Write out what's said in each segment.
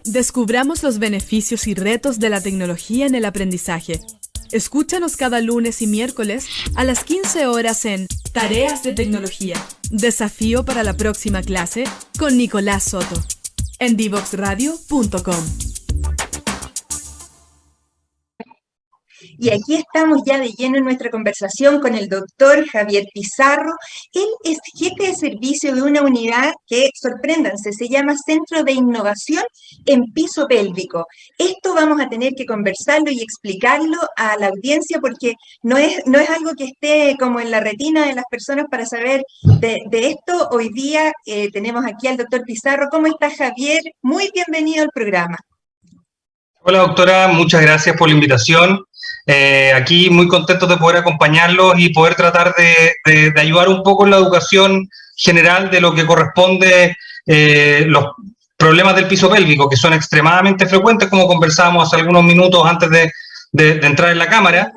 Descubramos los beneficios y retos de la tecnología en el aprendizaje. Escúchanos cada lunes y miércoles a las 15 horas en Tareas de Tecnología. Desafío para la próxima clase con Nicolás Soto en divoxradio.com. Y aquí estamos ya de lleno en nuestra conversación con el doctor Javier Pizarro. Él es jefe de servicio de una unidad que, sorpréndanse, se llama Centro de Innovación en Piso Pélvico. Esto vamos a tener que conversarlo y explicarlo a la audiencia porque no es algo que esté como en la retina de las personas para saber de esto. Hoy día tenemos aquí al doctor Pizarro. ¿Cómo está, Javier? Muy bienvenido al programa. Hola, doctora, muchas gracias por la invitación. Aquí muy contentos de poder acompañarlos y poder tratar de ayudar un poco en la educación general de lo que corresponde los problemas del piso pélvico, que son extremadamente frecuentes, como conversábamos hace algunos minutos antes de entrar en la cámara,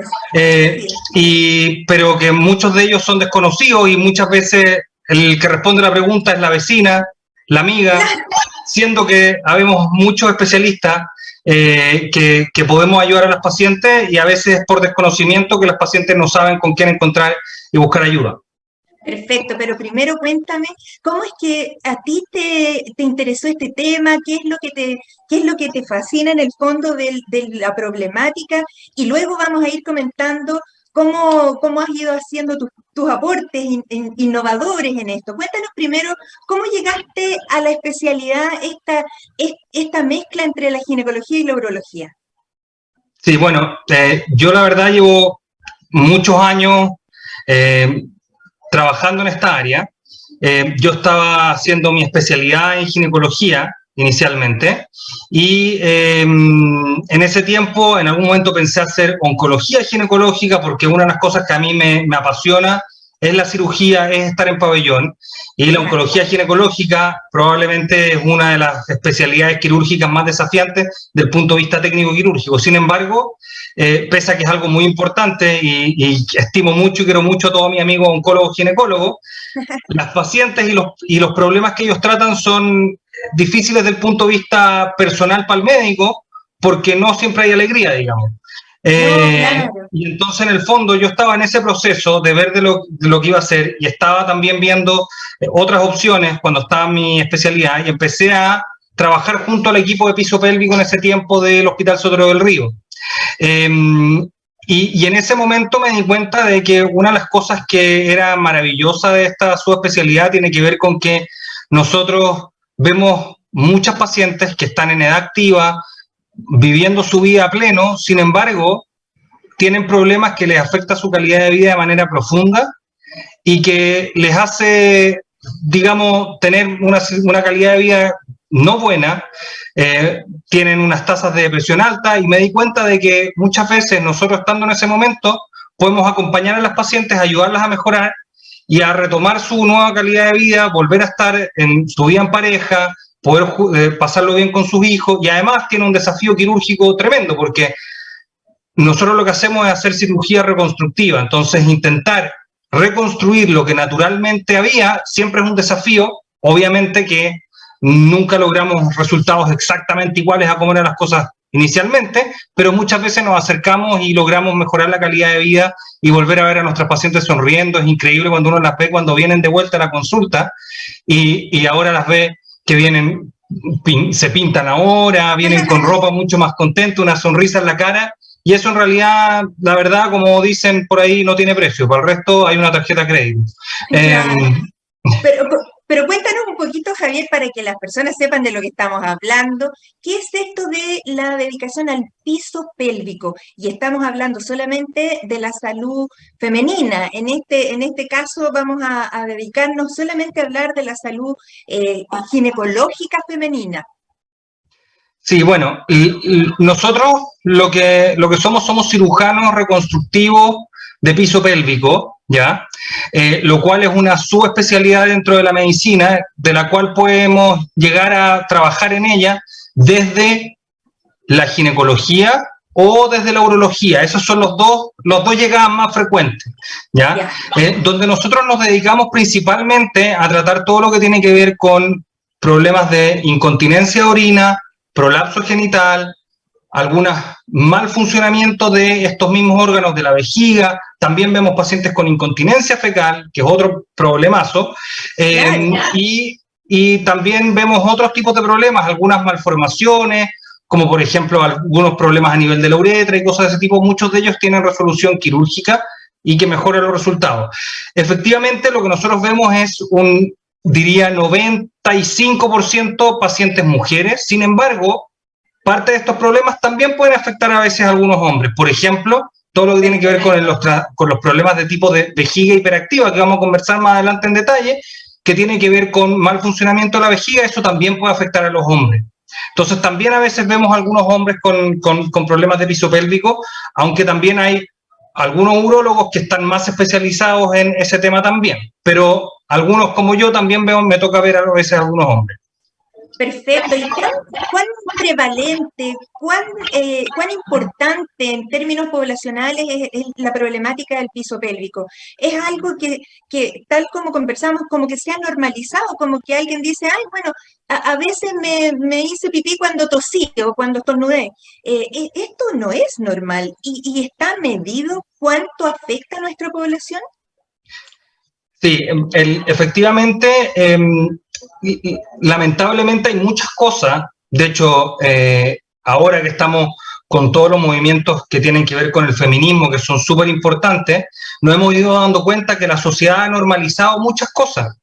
pero que muchos de ellos son desconocidos y muchas veces el que responde a la pregunta es la vecina, la amiga, siendo que habemos muchos especialistas que podemos ayudar a las pacientes y a veces por desconocimiento que las pacientes no saben con quién encontrar y buscar ayuda. Perfecto, pero primero cuéntame, ¿cómo es que a ti te interesó este tema? ¿Qué es lo que te fascina en el fondo de la problemática? Y luego vamos a ir comentando cómo has ido haciendo tus aportes innovadores en esto. Cuéntanos primero, ¿cómo llegaste a la especialidad, esta mezcla entre la ginecología y la urología? Sí, bueno, yo la verdad llevo muchos años trabajando en esta área. Yo estaba haciendo mi especialidad en ginecología inicialmente y en ese tiempo en algún momento pensé hacer oncología ginecológica porque una de las cosas que a mí me apasiona es la cirugía, es estar en pabellón, y la oncología ginecológica probablemente es una de las especialidades quirúrgicas más desafiantes del punto de vista técnico-quirúrgico. Sin embargo, pese a que es algo muy importante y estimo mucho y quiero mucho a todos mis amigos oncólogos ginecólogos, las pacientes y los problemas que ellos tratan son difíciles desde el punto de vista personal para el médico porque no siempre hay alegría, digamos. Claro. Y entonces en el fondo yo estaba en ese proceso de ver de lo que iba a hacer y estaba también viendo otras opciones cuando estaba en mi especialidad y empecé a trabajar junto al equipo de piso pélvico en ese tiempo del Hospital Sotero del Río. Y en ese momento me di cuenta de que una de las cosas que era maravillosa de esta subespecialidad tiene que ver con que nosotros vemos muchas pacientes que están en edad activa, viviendo su vida a pleno, sin embargo, tienen problemas que les afectan su calidad de vida de manera profunda y que les hace, digamos, tener una calidad de vida no buena, tienen unas tasas de depresión altas y me di cuenta de que muchas veces nosotros estando en ese momento podemos acompañar a las pacientes, ayudarlas a mejorar y a retomar su nueva calidad de vida, volver a estar en su vida en pareja, poder pasarlo bien con sus hijos y además tiene un desafío quirúrgico tremendo porque nosotros lo que hacemos es hacer cirugía reconstructiva, entonces intentar reconstruir lo que naturalmente había siempre es un desafío, obviamente que nunca logramos resultados exactamente iguales a cómo eran las cosas inicialmente, pero muchas veces nos acercamos y logramos mejorar la calidad de vida y volver a ver a nuestras pacientes sonriendo. Es increíble cuando uno las ve cuando vienen de vuelta a la consulta y ahora las ve que vienen, se pintan ahora, vienen con ropa mucho más contenta, una sonrisa en la cara, y eso en realidad, la verdad, como dicen por ahí, no tiene precio, para el resto hay una tarjeta de crédito. Pero cuéntanos un poquito, Javier, para que las personas sepan de lo que estamos hablando. ¿Qué es esto de la dedicación al piso pélvico? Y estamos hablando solamente de la salud femenina. En este caso vamos a dedicarnos solamente a hablar de la salud ginecológica femenina. Sí, bueno, nosotros lo que somos cirujanos reconstructivos de piso pélvico, ¿ya? Lo cual es una subespecialidad dentro de la medicina, de la cual podemos llegar a trabajar en ella desde la ginecología o desde la urología. Esos son los dos llegadas más frecuentes, ¿ya? Donde nosotros nos dedicamos principalmente a tratar todo lo que tiene que ver con problemas de incontinencia de orina, prolapso genital, algunos mal funcionamiento de estos mismos órganos de la vejiga. También vemos pacientes con incontinencia fecal, que es otro problemazo, y también vemos otros tipos de problemas, algunas malformaciones, como por ejemplo algunos problemas a nivel de la uretra y cosas de ese tipo. Muchos de ellos tienen resolución quirúrgica y que mejoran los resultados. Efectivamente, lo que nosotros vemos es diría 95% pacientes mujeres. Sin embargo, parte de estos problemas también pueden afectar a veces a algunos hombres. Por ejemplo, todo lo que tiene que ver con los problemas de tipo de vejiga hiperactiva, que vamos a conversar más adelante en detalle, que tiene que ver con mal funcionamiento de la vejiga. Eso también puede afectar a los hombres. Entonces, también a veces vemos algunos hombres con problemas de piso pélvico, aunque también hay algunos urólogos que están más especializados en ese tema también. Pero algunos, como yo, también me toca ver a veces algunos hombres. Perfecto. ¿Y cuán prevalente, cuán importante en términos poblacionales es la problemática del piso pélvico? ¿Es algo que, tal como conversamos, como que se ha normalizado, como que alguien dice, ay, bueno, a veces me hice pipí cuando tosí o cuando estornudé? Esto no es normal. ¿Y está medido cuánto afecta a nuestra población? Sí, efectivamente, lamentablemente hay muchas cosas. De hecho, ahora que estamos con todos los movimientos que tienen que ver con el feminismo, que son súper importantes, nos hemos ido dando cuenta que la sociedad ha normalizado muchas cosas,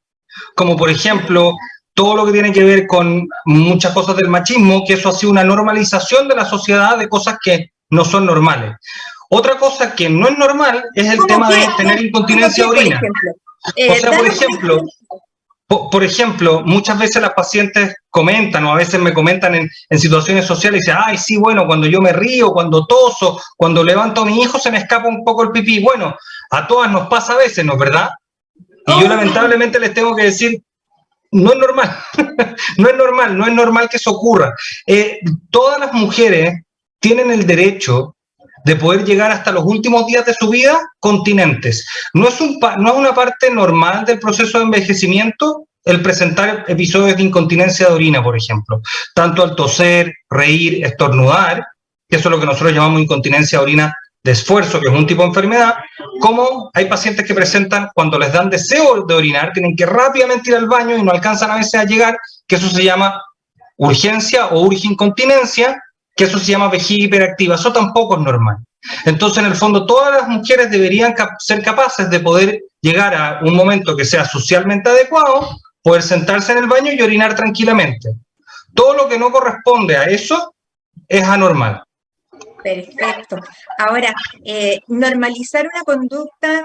como por ejemplo, todo lo que tiene que ver con muchas cosas del machismo, que eso ha sido una normalización de la sociedad de cosas que no son normales. Otra cosa que no es normal es el tema de tener incontinencia de orina. O sea, por ejemplo, muchas veces las pacientes comentan, o a veces me comentan en situaciones sociales, y dicen, ay, sí, bueno, cuando yo me río, cuando toso, cuando levanto a mi hijo, se me escapa un poco el pipí. Bueno, a todas nos pasa a veces, ¿no es verdad? Y yo lamentablemente les tengo que decir, no es normal, no es normal que eso ocurra. Todas las mujeres tienen el derecho de poder llegar hasta los últimos días de su vida continentes. No es una parte normal del proceso de envejecimiento el presentar episodios de incontinencia de orina, por ejemplo. Tanto al toser, reír, estornudar, que eso es lo que nosotros llamamos incontinencia de orina de esfuerzo, que es un tipo de enfermedad, como hay pacientes que presentan cuando les dan deseo de orinar, tienen que rápidamente ir al baño y no alcanzan a veces a llegar, que eso se llama urgencia o urgincontinencia, que eso se llama vejiga hiperactiva. Eso tampoco es normal. Entonces, en el fondo, todas las mujeres deberían ser capaces de poder llegar a un momento que sea socialmente adecuado, poder sentarse en el baño y orinar tranquilamente. Todo lo que no corresponde a eso es anormal. Perfecto. Ahora, normalizar una conducta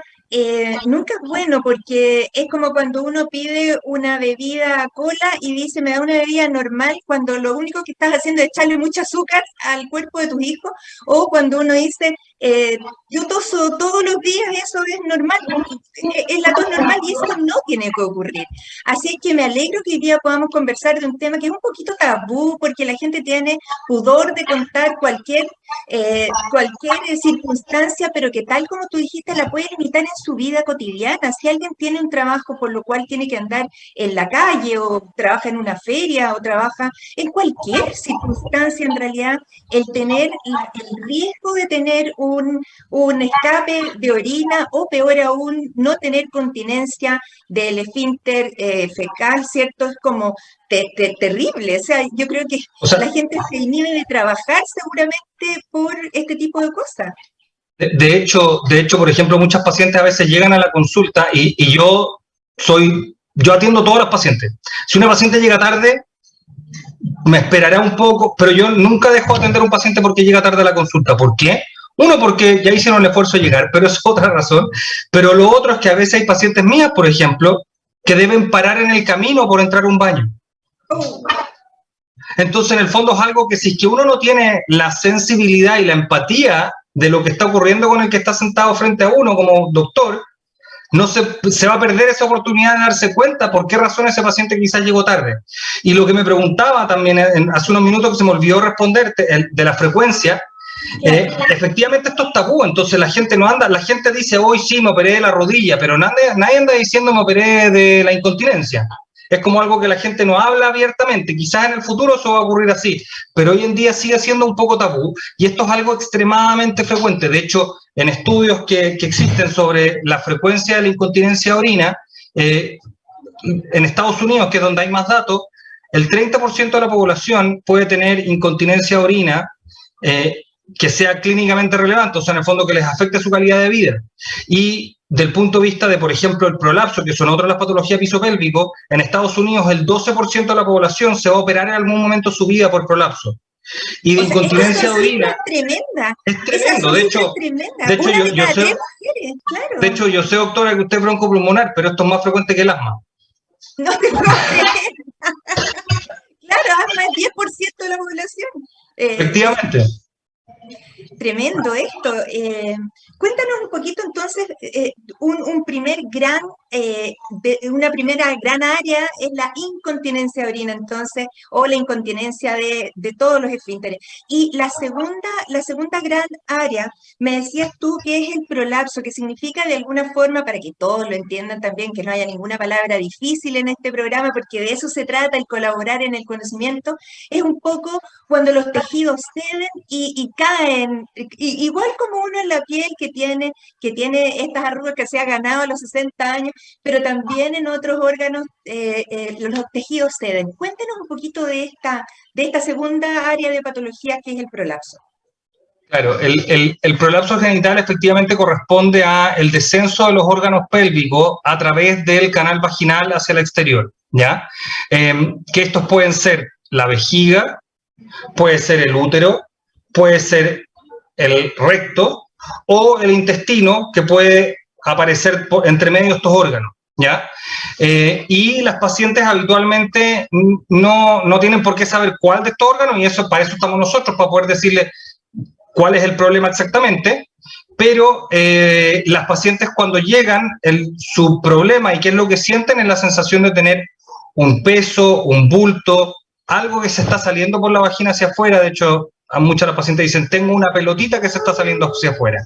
nunca es bueno, porque es como cuando uno pide una bebida a cola y dice, me da una bebida normal, cuando lo único que estás haciendo es echarle mucho azúcar al cuerpo de tus hijos, o cuando uno dice, yo toso todos los días, eso es normal, es la tos normal, y eso no tiene que ocurrir. Así es que me alegro que hoy día podamos conversar de un tema que es un poquito tabú, porque la gente tiene pudor de contar cualquier circunstancia, pero que tal como tú dijiste, la puede limitar en su vida cotidiana. Si alguien tiene un trabajo por lo cual tiene que andar en la calle, o trabaja en una feria, o trabaja en cualquier circunstancia, en realidad, el tener el riesgo de tener un escape de orina, o peor aún, no tener continencia del esfínter fecal, ¿cierto? Es como terrible. O sea, yo creo que la gente se inhibe de trabajar seguramente por este tipo de cosas. De hecho, por ejemplo, muchas pacientes a veces llegan a la consulta y yo atiendo a todas las pacientes. Si una paciente llega tarde, me esperará un poco, pero yo nunca dejo de atender a un paciente porque llega tarde a la consulta. ¿Por qué? Uno, porque ya hicieron el esfuerzo de llegar, pero es otra razón. Pero lo otro es que a veces hay pacientes mías, por ejemplo, que deben parar en el camino por entrar a un baño. Entonces, en el fondo es algo que si es que uno no tiene la sensibilidad y la empatía de lo que está ocurriendo con el que está sentado frente a uno como doctor, no se va a perder esa oportunidad de darse cuenta por qué razón ese paciente quizás llegó tarde. Y lo que me preguntaba también hace unos minutos, que se me olvidó responderte, de la frecuencia, efectivamente esto es tabú. Entonces la gente dice, hoy sí me operé de la rodilla, pero nadie anda diciendo me operé de la incontinencia. es como algo que la gente no habla abiertamente. Quizás en el futuro eso va a ocurrir así, pero hoy en día sigue siendo un poco tabú y esto es algo extremadamente frecuente. De hecho, en estudios que existen sobre la frecuencia de la incontinencia de orina, en Estados Unidos, que es donde hay más datos, el 30% de la población puede tener incontinencia de orina que sea clínicamente relevante, o sea, en el fondo que les afecte su calidad de vida. Y del punto de vista de, por ejemplo, el prolapso, que son otras de las patologías pisopélvico, en Estados Unidos el 12% de la población se va a operar en algún momento de su vida por prolapso. Y de incontinencia de orina. Es tremenda. Es tremendo, de hecho claro. De hecho, yo sé, doctora, que usted es broncopulmonar, pero esto es más frecuente que el asma. No te puedo creer. Claro, asma es 10% de la población. Efectivamente. Tremendo esto. Cuéntanos un poquito entonces, una primera gran área es la incontinencia de orina, entonces, o la incontinencia de todos los esfínteres. Y la segunda gran área, me decías tú que es el prolapso, que significa de alguna forma, para que todos lo entiendan también, que no haya ninguna palabra difícil en este programa, porque de eso se trata, el colaborar en el conocimiento, es un poco cuando los tejidos ceden y caen, igual como uno en la piel que tiene estas arrugas que se ha ganado a los 60 años, pero también en otros órganos los tejidos ceden. Cuéntenos un poquito de esta segunda área de patología que es el prolapso. Claro, el prolapso genital efectivamente corresponde al descenso de los órganos pélvicos a través del canal vaginal hacia el exterior, ¿ya? Que estos pueden ser la vejiga, puede ser el útero, puede ser el recto o el intestino, que puede aparecer entre medio de estos órganos, ¿ya? Y las pacientes habitualmente no tienen por qué saber cuál de estos órganos, y para eso estamos nosotros, para poder decirles cuál es el problema exactamente, pero las pacientes cuando llegan, su problema y qué es lo que sienten es la sensación de tener un peso, un bulto, algo que se está saliendo por la vagina hacia afuera. De hecho, a muchas de las pacientes dicen, tengo una pelotita que se está saliendo hacia afuera.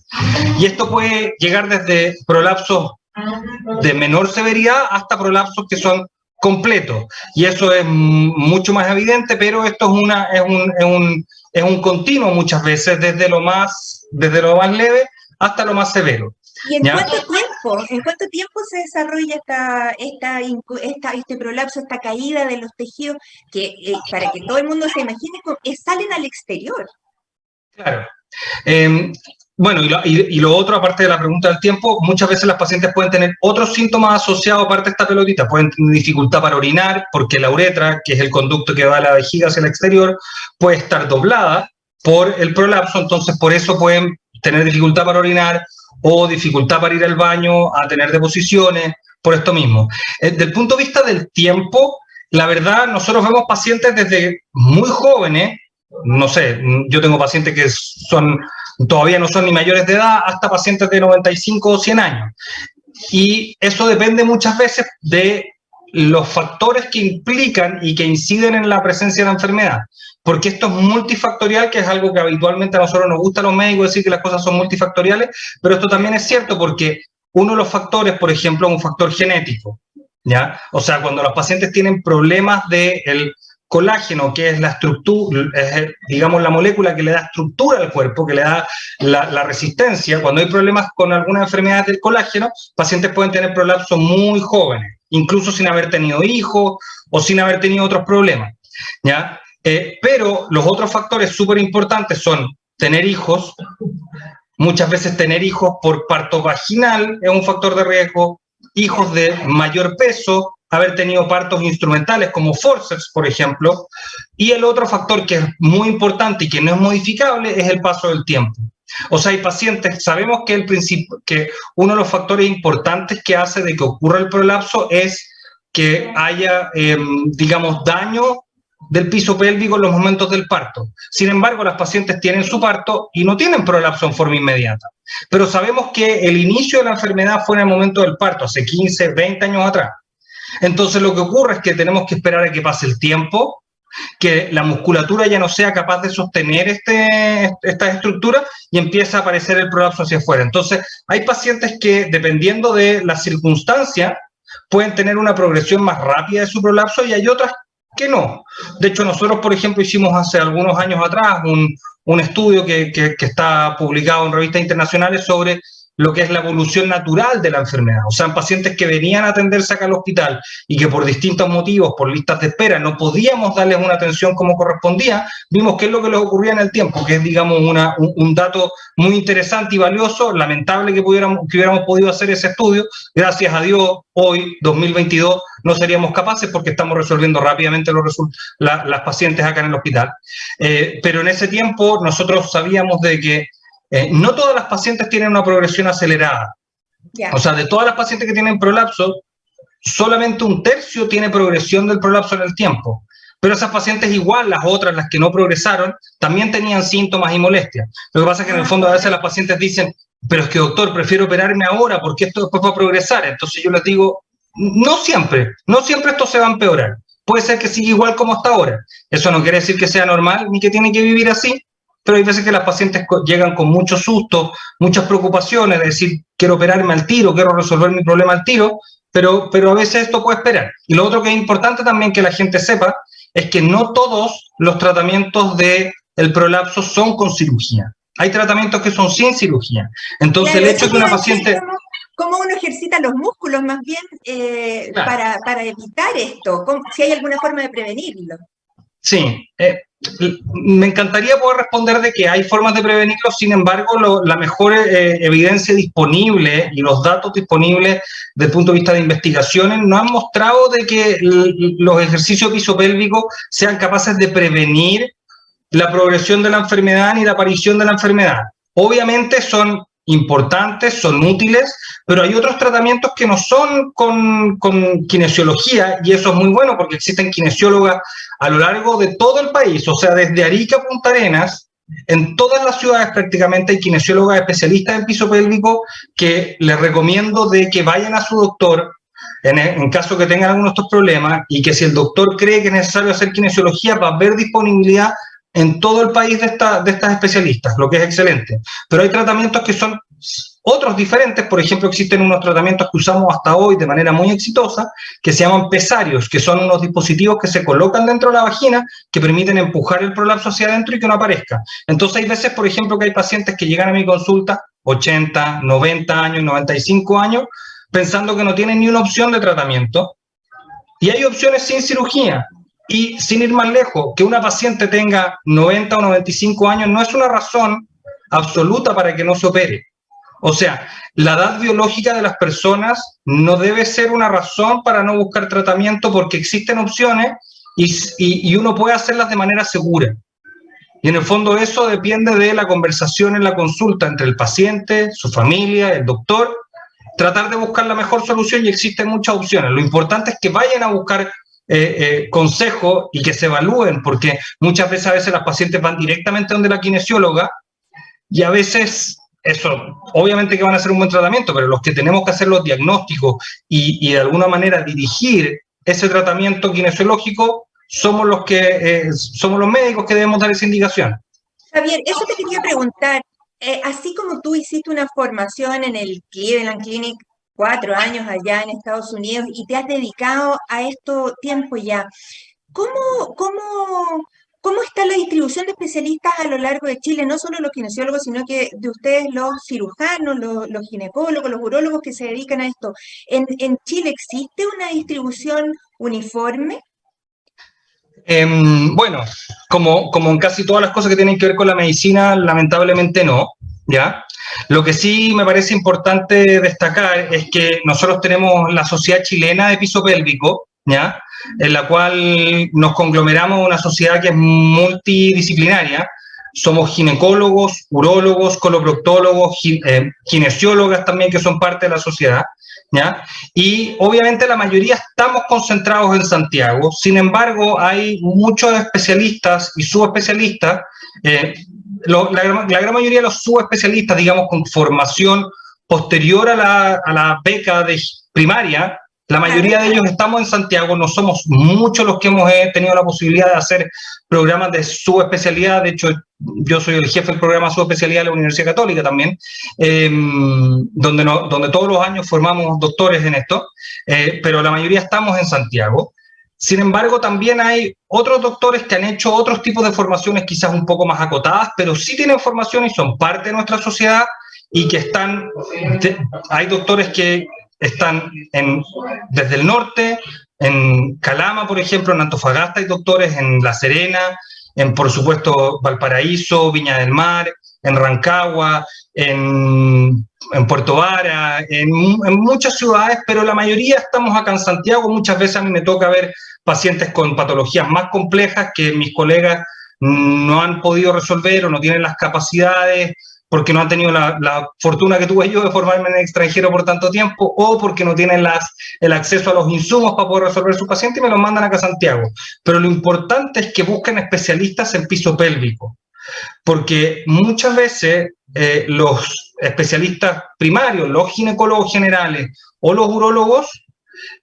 Y esto puede llegar desde prolapsos de menor severidad hasta prolapsos que son completos. Y eso es mucho más evidente, pero esto es un continuo muchas veces, desde lo más leve hasta lo más severo. ¿Y en cuánto tiempo se desarrolla este prolapso, esta caída de los tejidos, que para que todo el mundo se imagine, salen al exterior? Claro. Bueno, y lo otro, aparte de la pregunta del tiempo, muchas veces las pacientes pueden tener otros síntomas asociados aparte de esta pelotita. Pueden tener dificultad para orinar, porque la uretra, que es el conducto que va de la vejiga hacia el exterior, puede estar doblada por el prolapso, entonces por eso pueden tener dificultad para orinar, o dificultad para ir al baño, a tener deposiciones, por esto mismo. Desde el punto de vista del tiempo, la verdad, nosotros vemos pacientes desde muy jóvenes, no sé, yo tengo pacientes que todavía no son ni mayores de edad, hasta pacientes de 95 o 100 años. Y eso depende muchas veces de los factores que implican y que inciden en la presencia de la enfermedad. Porque esto es multifactorial, que es algo que habitualmente a nosotros nos gusta a los médicos decir que las cosas son multifactoriales, pero esto también es cierto porque uno de los factores, por ejemplo, es un factor genético, ¿ya? O sea, cuando los pacientes tienen problemas del colágeno, que es la estructura, digamos, la molécula que le da estructura al cuerpo, que le da la resistencia, cuando hay problemas con algunas enfermedades del colágeno, pacientes pueden tener prolapsos muy jóvenes, incluso sin haber tenido hijos o sin haber tenido otros problemas, ¿ya? Pero los otros factores súper importantes son tener hijos. Muchas veces tener hijos por parto vaginal es un factor de riesgo, hijos de mayor peso, haber tenido partos instrumentales como forceps, por ejemplo, y el otro factor que es muy importante y que no es modificable es el paso del tiempo. O sea, hay pacientes, sabemos que uno de los factores importantes que hace de que ocurra el prolapso es que haya, digamos, daño del piso pélvico en los momentos del parto. Sin embargo, las pacientes tienen su parto y no tienen prolapso en forma inmediata. Pero sabemos que el inicio de la enfermedad fue en el momento del parto, hace 15, 20 años atrás. Entonces, lo que ocurre es que tenemos que esperar a que pase el tiempo, que la musculatura ya no sea capaz de sostener estas estructuras y empieza a aparecer el prolapso hacia afuera. Entonces, hay pacientes que, dependiendo de las circunstancias, pueden tener una progresión más rápida de su prolapso y hay otras que no. De hecho, nosotros, por ejemplo, hicimos hace algunos años atrás un estudio que está publicado en revistas internacionales sobre lo que es la evolución natural de la enfermedad. O sea, en pacientes que venían a atenderse acá al hospital y que por distintos motivos, por listas de espera, no podíamos darles una atención como correspondía, vimos qué es lo que les ocurría en el tiempo, que es, digamos, un dato muy interesante y valioso. Lamentable que hubiéramos podido hacer ese estudio. Gracias a Dios, hoy, 2022, no seríamos capaces porque estamos resolviendo rápidamente las pacientes acá en el hospital. Pero en ese tiempo nosotros sabíamos de que no todas las pacientes tienen una progresión acelerada. O sea, de todas las pacientes que tienen prolapso, solamente 1/3 tiene progresión del prolapso en el tiempo. Pero esas pacientes igual, las otras, las que no progresaron, también tenían síntomas y molestias. Lo que pasa es que en el fondo a veces las pacientes dicen, pero es que doctor, prefiero operarme ahora porque esto después va a progresar. Entonces yo les digo, no siempre esto se va a empeorar. Puede ser que siga igual como hasta ahora. Eso no quiere decir que sea normal ni que tiene que vivir así. Pero hay veces que las pacientes llegan con mucho susto, muchas preocupaciones, de decir, quiero operarme al tiro, quiero resolver mi problema al tiro, pero a veces esto puede esperar. Y lo otro que es importante también que la gente sepa es que no todos los tratamientos del prolapso son con cirugía. Hay tratamientos que son sin cirugía. Entonces, claro, el hecho de que una paciente... ¿Cómo uno ejercita los músculos más bien claro, para evitar esto? Si hay alguna forma de prevenirlo. Sí, me encantaría poder responder de que hay formas de prevenirlo. Sin embargo, la mejor evidencia disponible y los datos disponibles desde el punto de vista de investigaciones no han mostrado de que los ejercicios pisopélvicos sean capaces de prevenir la progresión de la enfermedad ni la aparición de la enfermedad. Obviamente son importantes, son útiles, pero hay otros tratamientos que no son con kinesiología, y eso es muy bueno porque existen kinesiólogas a lo largo de todo el país. O sea, desde Arica a Punta Arenas, en todas las ciudades prácticamente hay kinesiólogas especialistas en piso pélvico que les recomiendo de que vayan a su doctor en caso que tengan alguno de estos problemas, y que si el doctor cree que es necesario hacer kinesiología, va a haber disponibilidad en todo el país de estas especialistas, lo que es excelente. Pero hay tratamientos que son otros diferentes. Por ejemplo, existen unos tratamientos que usamos hasta hoy de manera muy exitosa, que se llaman pesarios, que son unos dispositivos que se colocan dentro de la vagina, que permiten empujar el prolapso hacia adentro y que no aparezca. Entonces hay veces, por ejemplo, que hay pacientes que llegan a mi consulta, 80, 90 años, 95 años, pensando que no tienen ni una opción de tratamiento, y hay opciones sin cirugía. Y sin ir más lejos, que una paciente tenga 90 o 95 años no es una razón absoluta para que no se opere. O sea, la edad biológica de las personas no debe ser una razón para no buscar tratamiento, porque existen opciones y uno puede hacerlas de manera segura. Y en el fondo eso depende de la conversación en la consulta entre el paciente, su familia, el doctor, tratar de buscar la mejor solución, y existen muchas opciones. Lo importante es que vayan a buscar consejo y que se evalúen, porque muchas veces las pacientes van directamente donde la kinesióloga, y a veces eso, obviamente que van a hacer un buen tratamiento, pero los que tenemos que hacer los diagnósticos y de alguna manera dirigir ese tratamiento kinesiológico somos los médicos que debemos dar esa indicación. Javier, eso te quería preguntar. Así como tú hiciste una formación en el Cleveland Clinic 4 años allá en Estados Unidos y te has dedicado a esto tiempo ya, ¿cómo está la distribución de especialistas a lo largo de Chile? No solo los kinesiólogos, sino que de ustedes los cirujanos, los ginecólogos, los urólogos que se dedican a esto. ¿En Chile existe una distribución uniforme? Bueno, como en casi todas las cosas que tienen que ver con la medicina, lamentablemente no, ¿ya? Lo que sí me parece importante destacar es que nosotros tenemos la Sociedad Chilena de Piso Pélvico, ¿ya? En la cual nos conglomeramos en una sociedad que es multidisciplinaria. Somos ginecólogos, urólogos, coloproctólogos, kinesiólogas también, que son parte de la sociedad, ¿ya? Y obviamente la mayoría estamos concentrados en Santiago. Sin embargo, hay muchos especialistas y subespecialistas. La gran mayoría de los subespecialistas, digamos, con formación posterior a la beca de primaria, la mayoría de ellos estamos en Santiago. No somos muchos los que hemos tenido la posibilidad de hacer programas de subespecialidad. De hecho, yo soy el jefe del programa de subespecialidad de la Universidad Católica también, donde todos los años formamos doctores en esto, pero la mayoría estamos en Santiago. Sin embargo, también hay otros doctores que han hecho otros tipos de formaciones quizás un poco más acotadas, pero sí tienen formación y son parte de nuestra sociedad y que están, hay doctores que están desde el norte, en Calama, por ejemplo, en Antofagasta hay doctores, en La Serena, en, por supuesto, Valparaíso, Viña del Mar, en Rancagua, en Puerto Vara, en muchas ciudades, pero la mayoría estamos acá en Santiago. Muchas veces a mí me toca ver pacientes con patologías más complejas que mis colegas no han podido resolver o no tienen las capacidades porque no han tenido la fortuna que tuve yo de formarme en el extranjero por tanto tiempo, o porque no tienen el acceso a los insumos para poder resolver su paciente y me los mandan acá a Santiago. Pero lo importante es que busquen especialistas en piso pélvico, porque muchas veces los especialistas primarios, los ginecólogos generales o los urólogos,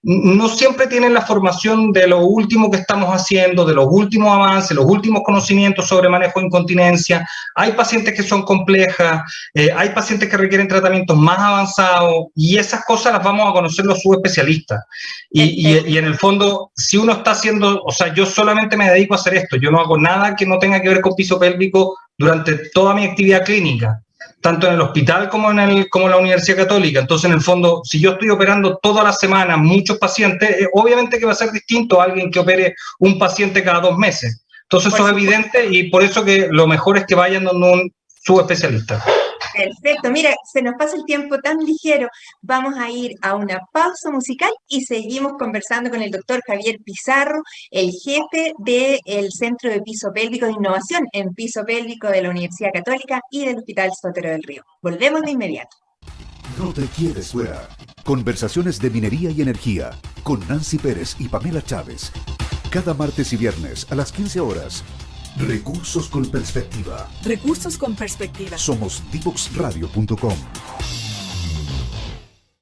no siempre tienen la formación de lo último que estamos haciendo, de los últimos avances, los últimos conocimientos sobre manejo de incontinencia. Hay pacientes que son complejas, hay pacientes que requieren tratamientos más avanzados y esas cosas las vamos a conocer los subespecialistas. Y en el fondo, si uno está haciendo, o sea, yo solamente me dedico a hacer esto, yo no hago nada que no tenga que ver con piso pélvico durante toda mi actividad clínica, tanto en el hospital como en la Universidad Católica. Entonces, en el fondo, si yo estoy operando toda la semana muchos pacientes, obviamente que va a ser distinto a alguien que opere un paciente cada 2 meses. Entonces, eso es evidente y por eso que lo mejor es que vayan donde un subespecialista. Perfecto, mira, se nos pasa el tiempo tan ligero. Vamos a ir a una pausa musical y seguimos conversando con el doctor Javier Pizarro, el jefe del Centro de Piso Pélvico de Innovación en Piso Pélvico de la Universidad Católica y del Hospital Sotero del Río. Volvemos de inmediato. No te quedes fuera. Conversaciones de minería y energía con Nancy Pérez y Pamela Chávez. Cada martes y viernes a las 15 horas. Recursos con perspectiva. Recursos con perspectiva. Somos divoxradio.com.